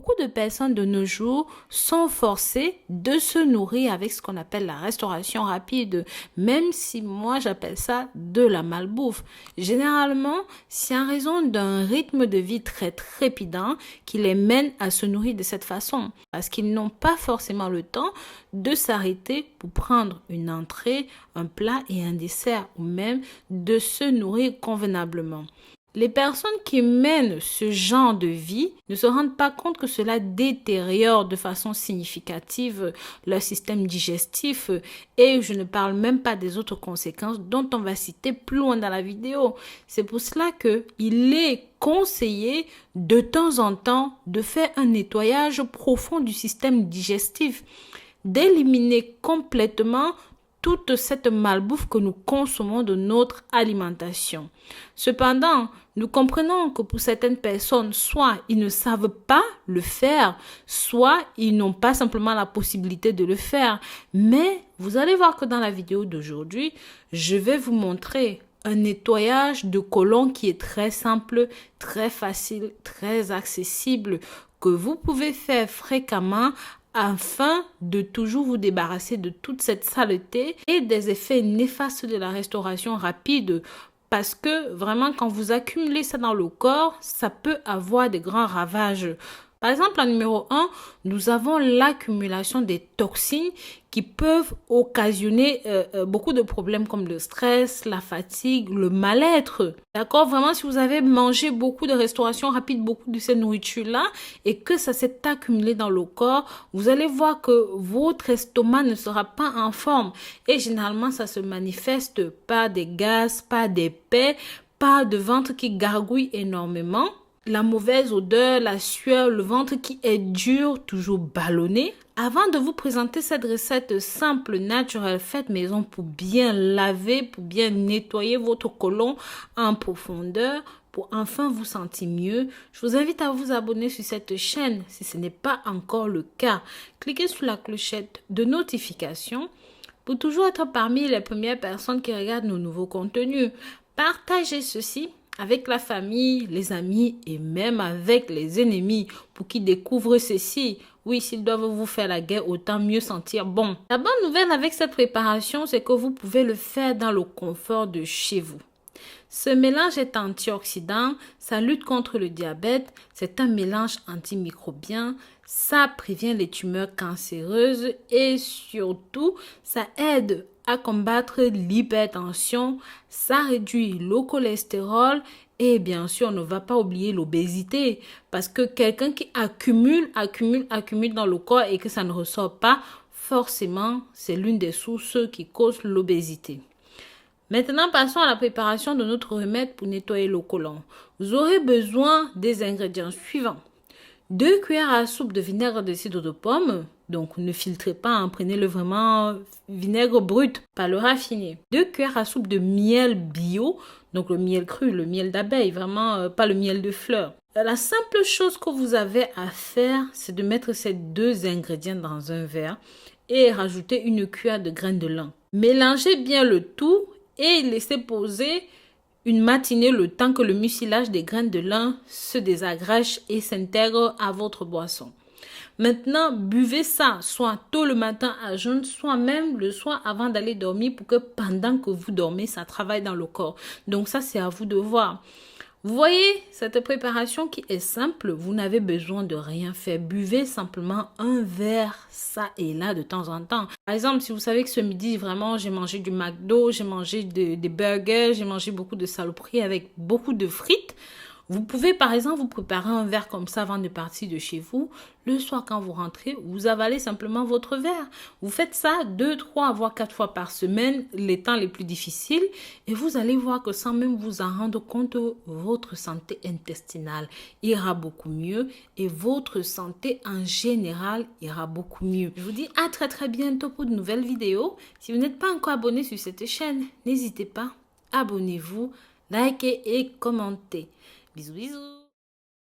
Beaucoup de personnes de nos jours sont forcées de se nourrir avec ce qu'on appelle la restauration rapide, même si moi j'appelle ça de la malbouffe. Généralement, c'est en raison d'un rythme de vie très trépidant qui les mène à se nourrir de cette façon, parce qu'ils n'ont pas forcément le temps de s'arrêter pour prendre une entrée, un plat et un dessert, ou même de se nourrir convenablement. Les personnes qui mènent ce genre de vie ne se rendent pas compte que cela détériore de façon significative leur système digestif et je ne parle même pas des autres conséquences dont on va citer plus loin dans la vidéo. C'est pour cela qu'il est conseillé de temps en temps de faire un nettoyage profond du système digestif, d'éliminer complètement toute cette malbouffe que nous consommons de notre alimentation. Cependant, nous comprenons que pour certaines personnes, soit ils ne savent pas le faire, soit ils n'ont pas simplement la possibilité de le faire. Mais vous allez voir que dans la vidéo d'aujourd'hui, je vais vous montrer un nettoyage de côlon qui est très simple, très facile, très accessible, que vous pouvez faire fréquemment afin de toujours vous débarrasser de toute cette saleté et des effets néfastes de la restauration rapide. Parce que vraiment, quand vous accumulez ça dans le corps, ça peut avoir de grands ravages. Par exemple, en numéro 1, nous avons l'accumulation des toxines qui peuvent occasionner beaucoup de problèmes comme le stress, la fatigue, le mal-être. D'accord? Vraiment, si vous avez mangé beaucoup de restauration rapide, beaucoup de ces nourritures-là, et que ça s'est accumulé dans le corps, vous allez voir que votre estomac ne sera pas en forme. Et généralement, ça se manifeste par des gaz, par des paix, par de ventre qui gargouille énormément. La mauvaise odeur, la sueur, le ventre qui est dur, toujours ballonné. Avant de vous présenter cette recette simple, naturelle, faite maison pour bien laver, pour bien nettoyer votre côlon en profondeur, pour enfin vous sentir mieux, je vous invite à vous abonner sur cette chaîne si ce n'est pas encore le cas. Cliquez sur la clochette de notification pour toujours être parmi les premières personnes qui regardent nos nouveaux contenus. Partagez ceci avec la famille, les amis et même avec les ennemis pour qu'ils découvrent ceci. Oui, s'ils doivent vous faire la guerre, autant mieux sentir bon. La bonne nouvelle avec cette préparation, c'est que vous pouvez le faire dans le confort de chez vous. Ce mélange est antioxydant, ça lutte contre le diabète, c'est un mélange antimicrobien, ça prévient les tumeurs cancéreuses et surtout, ça aide à combattre l'hypertension, ça réduit le cholestérol et bien sûr, on ne va pas oublier l'obésité parce que quelqu'un qui accumule dans le corps et que ça ne ressort pas, forcément, c'est l'une des sources qui cause l'obésité. Maintenant, passons à la préparation de notre remède pour nettoyer le côlon. Vous aurez besoin des ingrédients suivants. 2 cuillères à soupe de vinaigre de cidre de pomme. Donc, ne filtrez pas, hein, prenez-le vraiment vinaigre brut, pas le raffiné. 2 cuillères à soupe de miel bio, donc le miel cru, le miel d'abeille, vraiment pas le miel de fleurs. La simple chose que vous avez à faire, c'est de mettre ces 2 ingrédients dans un verre et rajouter une cuillère de graines de lin. Mélangez bien le tout et laissez poser une matinée le temps que le mucilage des graines de lin se désagrège et s'intègre à votre boisson. Maintenant, buvez ça soit tôt le matin à jeun, soit même le soir avant d'aller dormir pour que pendant que vous dormez, ça travaille dans le corps. Donc ça, c'est à vous de voir. Vous voyez, cette préparation qui est simple, vous n'avez besoin de rien faire. Buvez simplement un verre, ça et là, de temps en temps. Par exemple, si vous savez que ce midi, vraiment, j'ai mangé du McDo, j'ai mangé des burgers, j'ai mangé beaucoup de saloperies avec beaucoup de frites, vous pouvez, par exemple, vous préparer un verre comme ça avant de partir de chez vous. Le soir, quand vous rentrez, vous avalez simplement votre verre. Vous faites ça 2, 3, voire 4 fois par semaine, les temps les plus difficiles. Et vous allez voir que sans même vous en rendre compte, votre santé intestinale ira beaucoup mieux. Et votre santé en général ira beaucoup mieux. Je vous dis à très très bientôt pour de nouvelles vidéos. Si vous n'êtes pas encore abonné sur cette chaîne, n'hésitez pas, abonnez-vous, likez et commentez. Bisous, bisous.